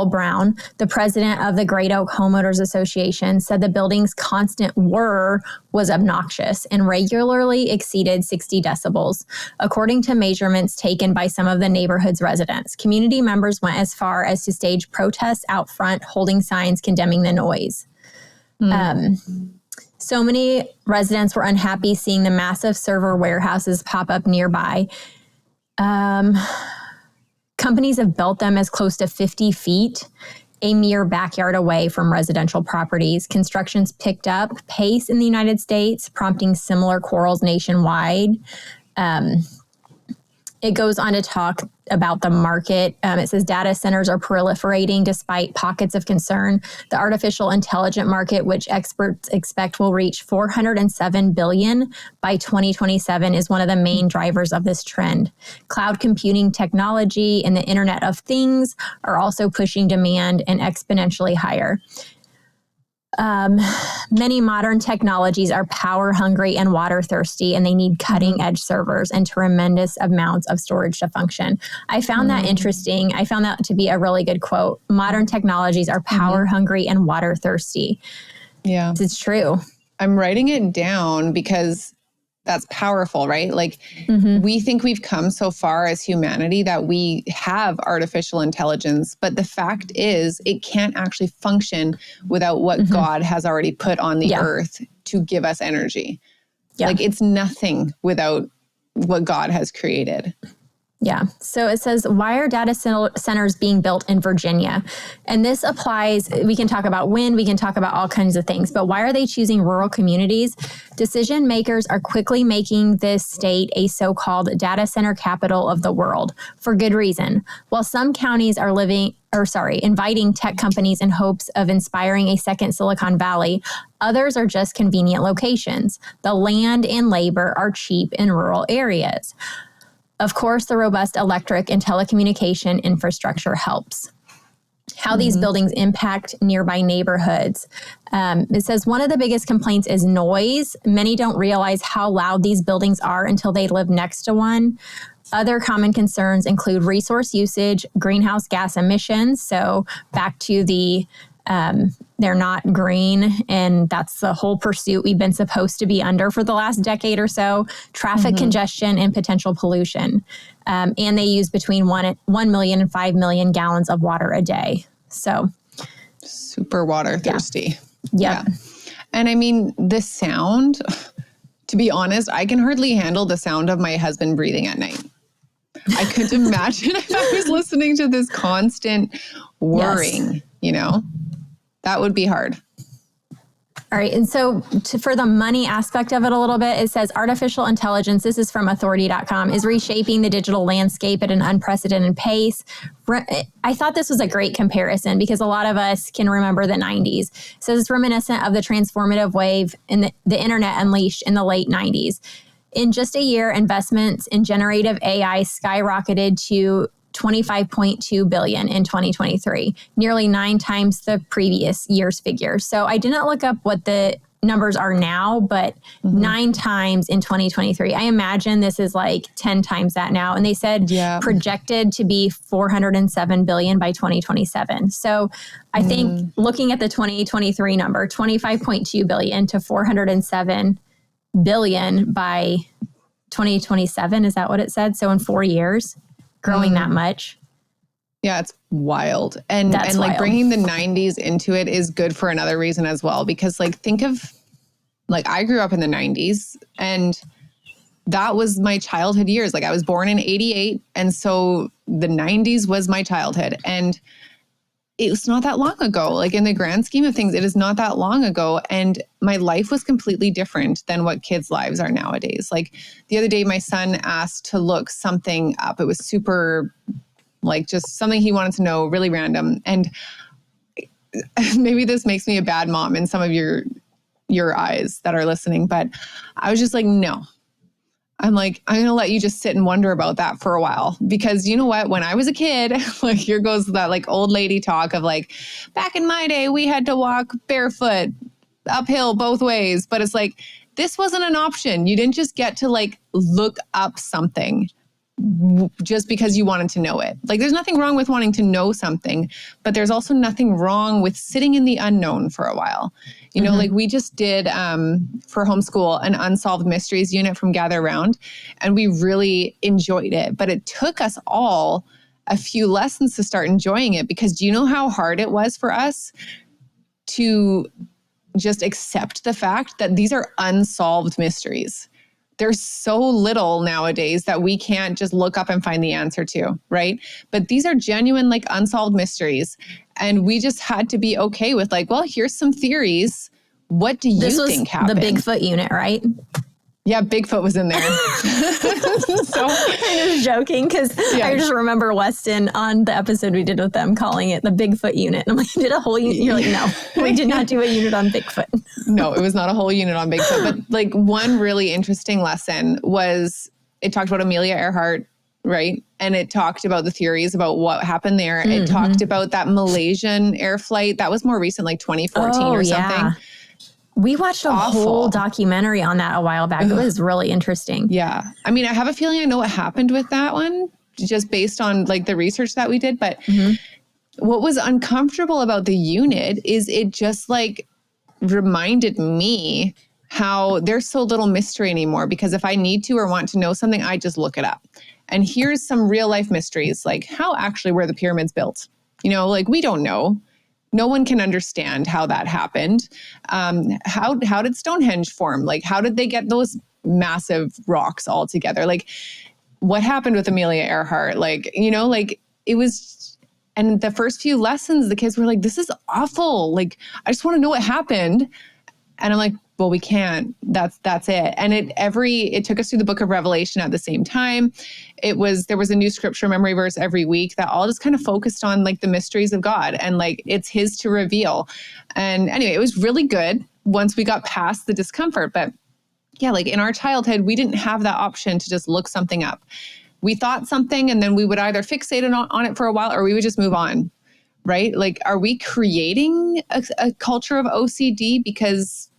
[SPEAKER 1] Brown, the president of the Great Oak Homeowners Association, said the building's constant whir was obnoxious and regularly exceeded 60 decibels, according to measurements taken by some of the neighborhood's residents. Community members went as far as to stage protests out front, holding signs condemning the noise. So many residents were unhappy seeing the massive server warehouses pop up nearby. Companies have built them as close to 50 feet, a mere backyard away from residential properties. Construction's picked up pace in the United States, prompting similar quarrels nationwide. It goes on to talk about the market. It says data centers are proliferating despite pockets of concern. The artificial intelligence market, which experts expect will reach $407 billion by 2027, is one of the main drivers of this trend. Cloud computing technology and the Internet of Things are also pushing demand and exponentially higher. Many modern technologies are power hungry and water thirsty, and they need cutting edge servers and tremendous amounts of storage to function. I found that interesting. I found that to be a really good quote. Modern technologies are power hungry and water thirsty.
[SPEAKER 2] Yeah,
[SPEAKER 1] it's true.
[SPEAKER 2] I'm writing it down because that's powerful, right? Like we think we've come so far as humanity that we have artificial intelligence, but the fact is it can't actually function without what God has already put on the earth to give us energy. Like it's nothing without what God has created.
[SPEAKER 1] Yeah. So it says, why are data centers being built in Virginia? And this applies, we can talk about wind, we can talk about all kinds of things, but why are they choosing rural communities? Decision makers are quickly making this state a so-called data center capital of the world for good reason. While some counties are inviting tech companies in hopes of inspiring a second Silicon Valley, others are just convenient locations. The land and labor are cheap in rural areas. Of course, the robust electric and telecommunication infrastructure helps. How these buildings impact nearby neighborhoods. It says one of the biggest complaints is noise. Many don't realize how loud these buildings are until they live next to one. Other common concerns include resource usage, greenhouse gas emissions. So back to the they're not green, and that's the whole pursuit we've been supposed to be under for the last decade or so. Traffic congestion and potential pollution. And they use between 1 million and 5 million gallons of water a day. So
[SPEAKER 2] super water thirsty.
[SPEAKER 1] Yeah.
[SPEAKER 2] And I mean, the sound, to be honest, I can hardly handle the sound of my husband breathing at night. I couldn't imagine if I was listening to this constant whirring, you know? That would be hard.
[SPEAKER 1] All right. And so for the money aspect of it a little bit, it says artificial intelligence, this is from authority.com, is reshaping the digital landscape at an unprecedented pace. I thought this was a great comparison because a lot of us can remember the 90s. It says it's reminiscent of the transformative wave in the internet unleashed in the late 90s. In just a year, investments in generative AI skyrocketed to $25.2 billion in 2023, nearly 9 times the previous year's figure. So I didn't look up what the numbers are now, but 9 times in 2023. I imagine this is like 10 times that now. And they said projected to be 407 billion by 2027. So I think looking at the 2023 number, 25.2 billion to 407 billion by 2027. Is that what it said? So in 4 years, growing that much.
[SPEAKER 2] Yeah, it's wild. And like wild. Bringing the 90s into it is good for another reason as well. Because like, think of, like, I grew up in the 90s and that was my childhood years. Like I was born in 88. And so the 90s was my childhood. And it was not that long ago. Like in the grand scheme of things, it is not that long ago. And my life was completely different than what kids' lives are nowadays. Like the other day, my son asked to look something up. It was super, like just something he wanted to know, really random. And maybe this makes me a bad mom in some of your eyes that are listening, but I was just like, no. I'm like, I'm going to let you just sit and wonder about that for a while. Because you know what? When I was a kid, like here goes that like old lady talk of like, back in my day, we had to walk barefoot uphill both ways. But it's like, this wasn't an option. You didn't just get to like look up something just because you wanted to know it. Like there's nothing wrong with wanting to know something, but there's also nothing wrong with sitting in the unknown for a while. You know, like we just did for homeschool an unsolved mysteries unit from Gather Round, and we really enjoyed it. But it took us all a few lessons to start enjoying it, because do you know how hard it was for us to just accept the fact that these are unsolved mysteries? There's so little nowadays that we can't just look up and find the answer to, right? But these are genuine, like unsolved mysteries. And we just had to be okay with like, well, here's some theories. What do you think happened?
[SPEAKER 1] The Bigfoot unit, right?
[SPEAKER 2] Yeah, Bigfoot was in there.
[SPEAKER 1] So I'm just joking because I just remember Weston on the episode we did with them calling it the Bigfoot unit. And I'm like, did a whole unit? You're like, no, we did not do a unit on Bigfoot.
[SPEAKER 2] No, it was not a whole unit on Bigfoot. But like one really interesting lesson was it talked about Amelia Earhart, right? And it talked about the theories about what happened there. It talked about that Malaysian air flight. That was more recent, like 2014 or something. Yeah.
[SPEAKER 1] We watched a whole documentary on that a while back. It was really interesting.
[SPEAKER 2] Yeah. I mean, I have a feeling I know what happened with that one just based on like the research that we did. But what was uncomfortable about the unit is it just like reminded me how there's so little mystery anymore, because if I need to or want to know something, I just look it up. And here's some real life mysteries, like how actually were the pyramids built? You know, like we don't know. No one can understand how that happened. How did Stonehenge form? Like, how did they get those massive rocks all together? Like, what happened with Amelia Earhart? Like, you know, like it was, and the first few lessons, the kids were like, this is awful. Like, I just want to know what happened. And I'm like, well, we can't. That's it. And it took us through the book of Revelation at the same time. There was a new scripture memory verse every week that all just kind of focused on like the mysteries of God and like it's his to reveal. And anyway, it was really good once we got past the discomfort. But yeah, like in our childhood, we didn't have that option to just look something up. We thought something and then we would either fixate on it for a while or we would just move on, right? Like, are we creating a culture of OCD because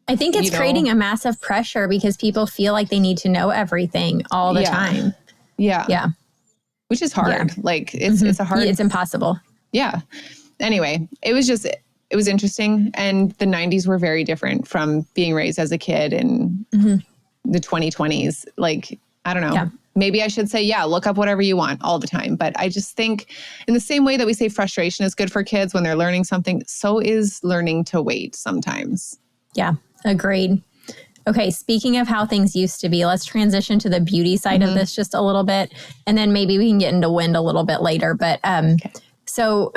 [SPEAKER 1] I think it's creating a massive pressure because people feel like they need to know everything all the time.
[SPEAKER 2] Yeah.
[SPEAKER 1] Yeah.
[SPEAKER 2] Which is hard. Yeah. Like it's a hard.
[SPEAKER 1] It's impossible.
[SPEAKER 2] Yeah. Anyway, it was interesting. And the 90s were very different from being raised as a kid in the 2020s. Like, I don't know. Yeah. Maybe I should say, look up whatever you want all the time. But I just think in the same way that we say frustration is good for kids when they're learning something, so is learning to wait sometimes.
[SPEAKER 1] Yeah. Agreed. Okay, speaking of how things used to be, let's transition to the beauty side of this just a little bit. And then maybe we can get into wind a little bit later. But so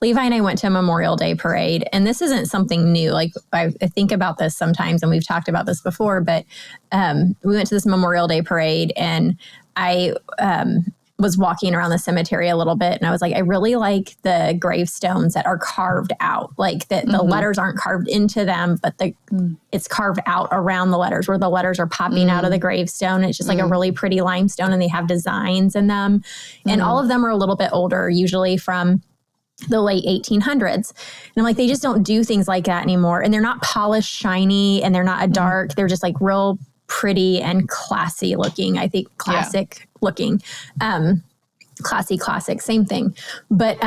[SPEAKER 1] Levi and I went to a Memorial Day parade, and this isn't something new. Like I think about this sometimes, and we've talked about this before, but we went to this Memorial Day parade, and I was walking around the cemetery a little bit, and I was like, I really like the gravestones that are carved out, like that the letters aren't carved into them, but it's carved out around the letters where the letters are popping out of the gravestone. It's just like a really pretty limestone, and they have designs in them. And all of them are a little bit older, usually from the late 1800s. And I'm like, they just don't do things like that anymore. And they're not polished, shiny, and they're not a dark. They're just like real pretty and classy looking. I think classic looking, classic, same thing. But,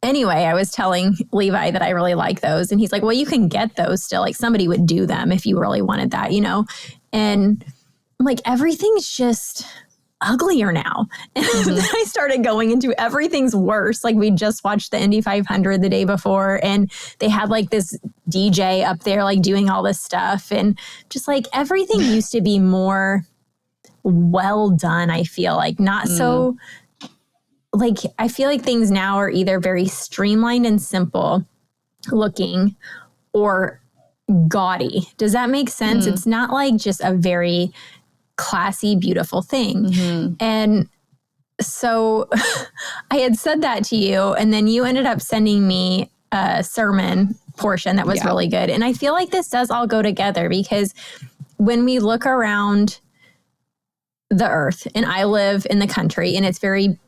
[SPEAKER 1] anyway, I was telling Levi that I really like those. And he's like, well, you can get those still. Like somebody would do them if you really wanted that, you know? And I'm like, everything's just uglier now. And then I started going into everything's worse. Like we just watched the Indy 500 the day before and they had like this DJ up there, like doing all this stuff. And just like everything used to be more well done. I feel like not so like, I feel like things now are either very streamlined and simple looking or gaudy. Does that make sense? It's not like just a very classy, beautiful thing. And so I had said that to you, and then you ended up sending me a sermon portion that was really good. And I feel like this does all go together because when we look around the earth, and I live in the country, and it's very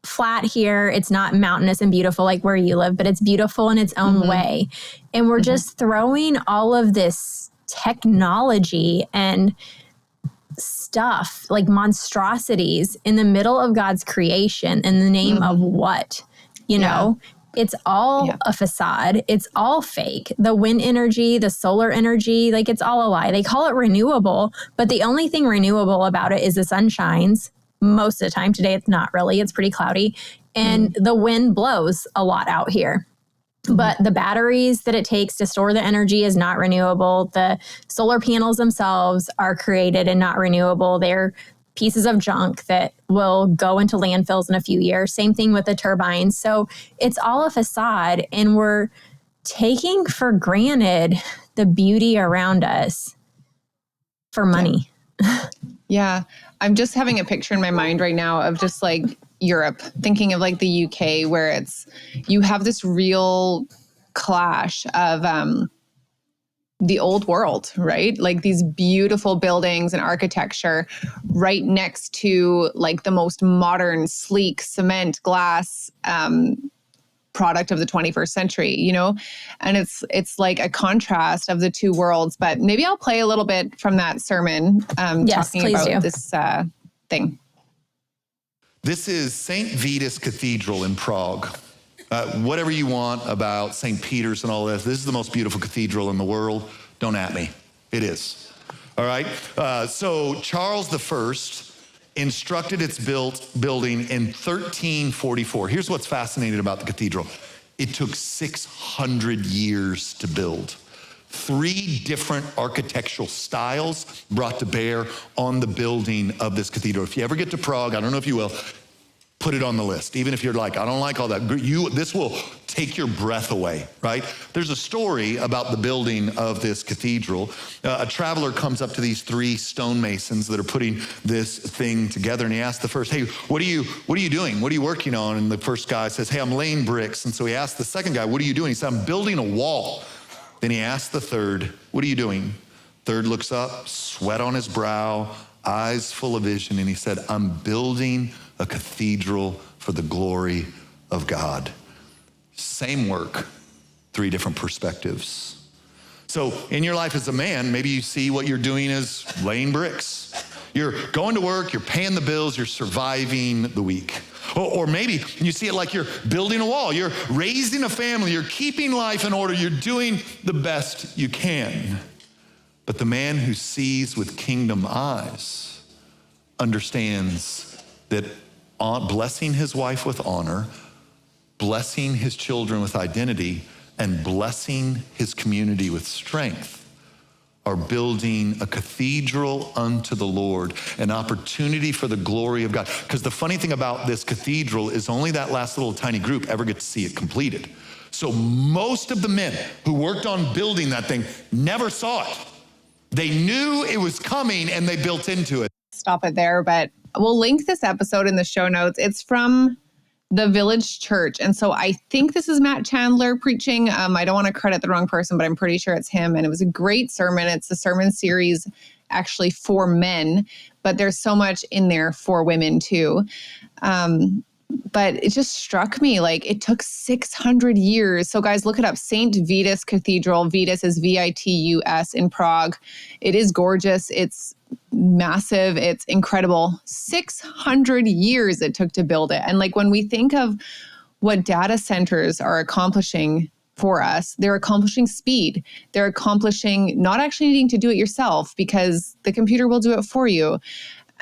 [SPEAKER 1] flat here. It's not mountainous and beautiful like where you live, but it's beautiful in its own way. And we're just throwing all of this technology and stuff like monstrosities in the middle of God's creation in the name of what? You know, it's all a facade. It's all fake. The wind energy, the solar energy, like it's all a lie. They call it renewable, but the only thing renewable about it is the sun shines. Most of the time. Today, it's not really. It's pretty cloudy. And the wind blows a lot out here. But the batteries that it takes to store the energy is not renewable. The solar panels themselves are created and not renewable. They're pieces of junk that will go into landfills in a few years. Same thing with the turbines. So it's all a facade. And we're taking for granted the beauty around us for money.
[SPEAKER 2] Yeah. I'm just having a picture in my mind right now of just like Europe, thinking of like the UK where you have this real clash of the old world, right? Like these beautiful buildings and architecture right next to like the most modern, sleek cement glass product of the 21st century, you know? And it's like a contrast of the two worlds. But maybe I'll play a little bit from that sermon talking about this thing.
[SPEAKER 3] This is St. Vitus Cathedral in Prague. Whatever you want about St. Peter's and all this is the most beautiful cathedral in the world. Don't at me. It is. All right? So Charles I instructed its building in 1344. Here's what's fascinating about the cathedral. It took 600 years to build. 3 different architectural styles brought to bear on the building of this cathedral. If you ever get to Prague, I don't know if you will, put it on the list. Even if you're like, I don't like all that. This will take your breath away, right? There's a story about the building of this cathedral. A traveler comes up to these 3 stonemasons that are putting this thing together, and he asks the first, hey, what are you doing? What are you working on? And the first guy says, hey, I'm laying bricks. And so he asked the second guy, what are you doing? He said, I'm building a wall. Then he asked the third, what are you doing? Third looks up, sweat on his brow, eyes full of vision, and he said, I'm building a cathedral for the glory of God. Same work, 3 different perspectives. So in your life as a man, maybe you see what you're doing as laying bricks. You're going to work, you're paying the bills, you're surviving the week. Or maybe you see it like you're building a wall, you're raising a family, you're keeping life in order, you're doing the best you can. But the man who sees with kingdom eyes understands that blessing his wife with honor, blessing his children with identity, and blessing his community with strength are building a cathedral unto the Lord, an opportunity for the glory of God. Because the funny thing about this cathedral is only that last little tiny group ever get to see it completed. So most of the men who worked on building that thing never saw it. They knew it was coming and they built into it.
[SPEAKER 2] Stop it there, but we'll link this episode in the show notes. It's from the Village Church. And so I think this is Matt Chandler preaching. I don't want to credit the wrong person, but I'm pretty sure it's him. And it was a great sermon. It's a sermon series actually for men, but there's so much in there for women too. But But it just struck me like it took 600 years. So guys, look it up. St. Vitus Cathedral. Vitus is Vitus in Prague. It is gorgeous. It's massive. It's incredible. 600 years it took to build it. And like when we think of what data centers are accomplishing for us, they're accomplishing speed. They're accomplishing not actually needing to do it yourself because the computer will do it for you.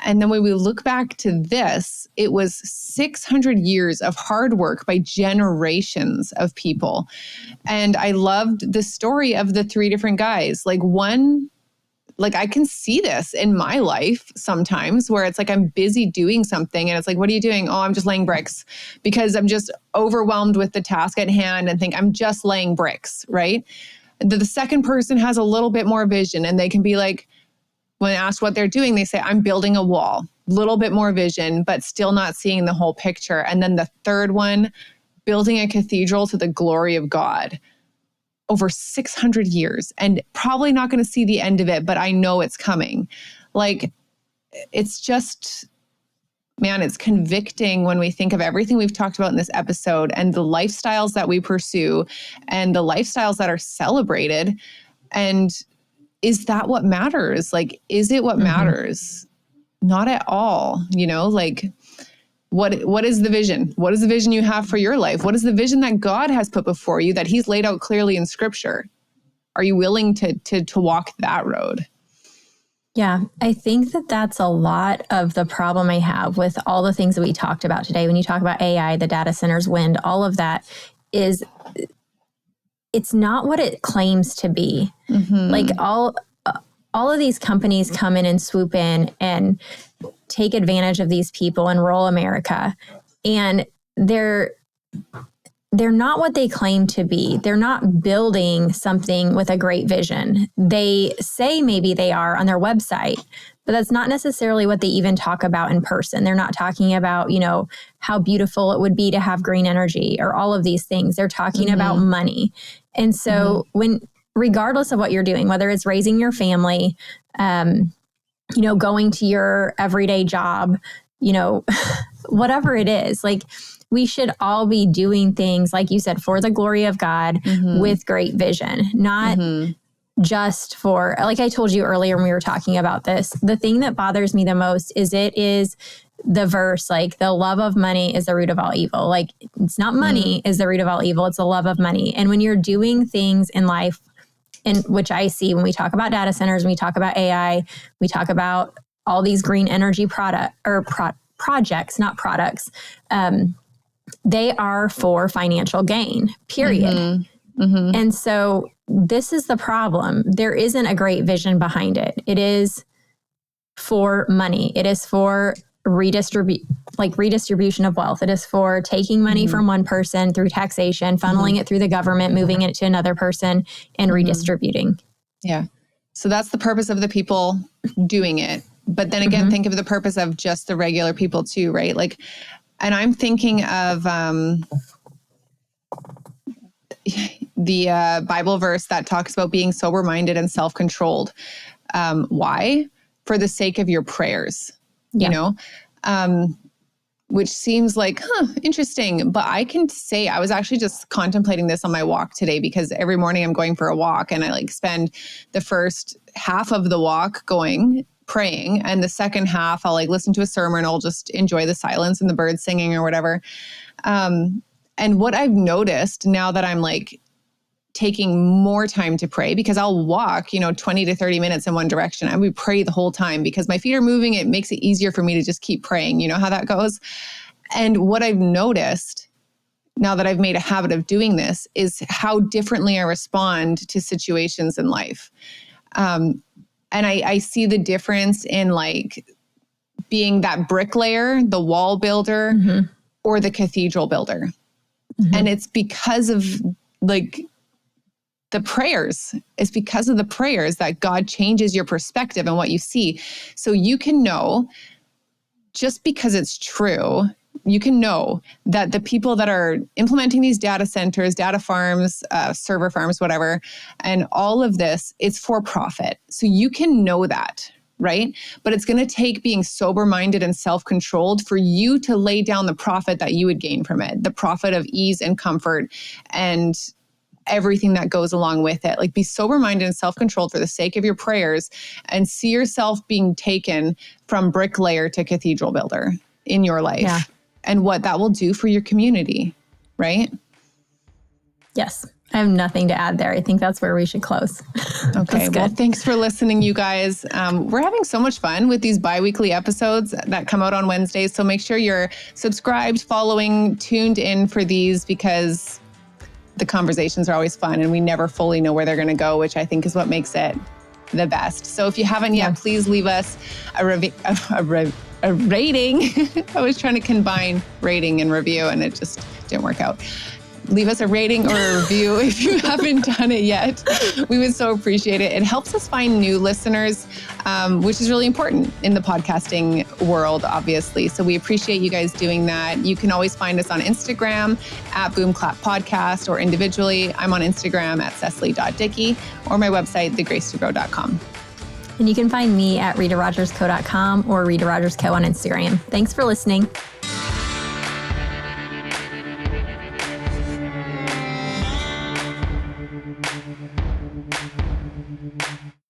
[SPEAKER 2] And then when we look back to this, it was 600 years of hard work by generations of people. And I loved the story of the 3 different guys. Like one, like I can see this in my life sometimes where it's like I'm busy doing something and it's like, what are you doing? Oh, I'm just laying bricks because I'm just overwhelmed with the task at hand and think I'm just laying bricks, right? The second person has a little bit more vision and they can be like, when asked what they're doing, they say, I'm building a wall, little bit more vision, but still not seeing the whole picture. And then the third one, building a cathedral to the glory of God over 600 years and probably not going to see the end of it, but I know it's coming. Like, it's just, man, it's convicting when we think of everything we've talked about in this episode and the lifestyles that we pursue and the lifestyles that are celebrated. And is that what matters? Like, is it what matters? Not at all. You know, like what is the vision? What is the vision you have for your life? What is the vision that God has put before you that he's laid out clearly in scripture? Are you willing to walk that road?
[SPEAKER 1] Yeah, I think that that's a lot of the problem I have with all the things that we talked about today. When you talk about AI, the data centers, wind, all of that is, it's not what it claims to be. Like all of these companies come in and swoop in and take advantage of these people in rural America. And they're not what they claim to be. They're not building something with a great vision. They say maybe they are on their website, but that's not necessarily what they even talk about in person. They're not talking about, you know, how beautiful it would be to have green energy or all of these things. They're talking about money. And so regardless of what you're doing, whether it's raising your family, you know, going to your everyday job, you know, whatever it is, like we should all be doing things, like you said, for the glory of God with great vision, not just for, like I told you earlier when we were talking about this, the thing that bothers me the most is it is the verse, like the love of money is the root of all evil. Like it's not money is the root of all evil. It's the love of money. And when you're doing things in life, in which I see when we talk about data centers, when we talk about AI, we talk about all these green energy projects, not products. They are for financial gain, period. And so this is the problem. There isn't a great vision behind it. It is for money. It is for redistribution of wealth. It is for taking money from one person through taxation, funneling it through the government, moving it to another person, and redistributing.
[SPEAKER 2] Yeah. So that's the purpose of the people doing it. But then again, think of the purpose of just the regular people too, right? Like, and I'm thinking of the Bible verse that talks about being sober-minded and self-controlled. Why? For the sake of your prayers. You know, which seems like, interesting. But I can say, I was actually just contemplating this on my walk today because every morning I'm going for a walk and I like spend the first half of the walk praying. And the second half, I'll like listen to a sermon. I'll just enjoy the silence and the birds singing or whatever. And what I've noticed now that I'm like taking more time to pray, because I'll walk, 20 to 30 minutes in one direction. I would pray the whole time because my feet are moving. It makes it easier for me to just keep praying. You know how that goes. And what I've noticed now that I've made a habit of doing this is how differently I respond to situations in life. And I see the difference in like being that bricklayer, the wall builder, or the cathedral builder. And it's because of like the prayers. It's because of the prayers that God changes your perspective and what you see. So you can know, just because it's true, you can know that the people that are implementing these data centers, data farms, server farms, whatever, and all of this, it's for profit. So you can know that, right? But it's going to take being sober-minded and self-controlled for you to lay down the profit that you would gain from it, the profit of ease and comfort and everything that goes along with it. Like, be sober-minded and self-controlled for the sake of your prayers, and see yourself being taken from bricklayer to cathedral builder in your life, and what that will do for your community, right?
[SPEAKER 1] Yes. I have nothing to add there. I think that's where we should close.
[SPEAKER 2] Okay. Well, thanks for listening, you guys. We're having so much fun with these bi-weekly episodes that come out on Wednesdays. So make sure you're subscribed, following, tuned in for these, because the conversations are always fun and we never fully know where they're going to go, which I think is what makes it the best. So if you haven't yet, please leave us a rating. I was trying to combine rating and review and it just didn't work out. Leave us a rating or a review if you haven't done it yet. We would so appreciate it. It helps us find new listeners, which is really important in the podcasting world, obviously. So we appreciate you guys doing that. You can always find us on Instagram at Boom Clap Podcast, or individually. I'm on Instagram at Cecily.Dickey, or my website, thegracetogrow.com.
[SPEAKER 1] And you can find me at RitaRogersCo.com or Rita Rogers Co on Instagram. Thanks for listening.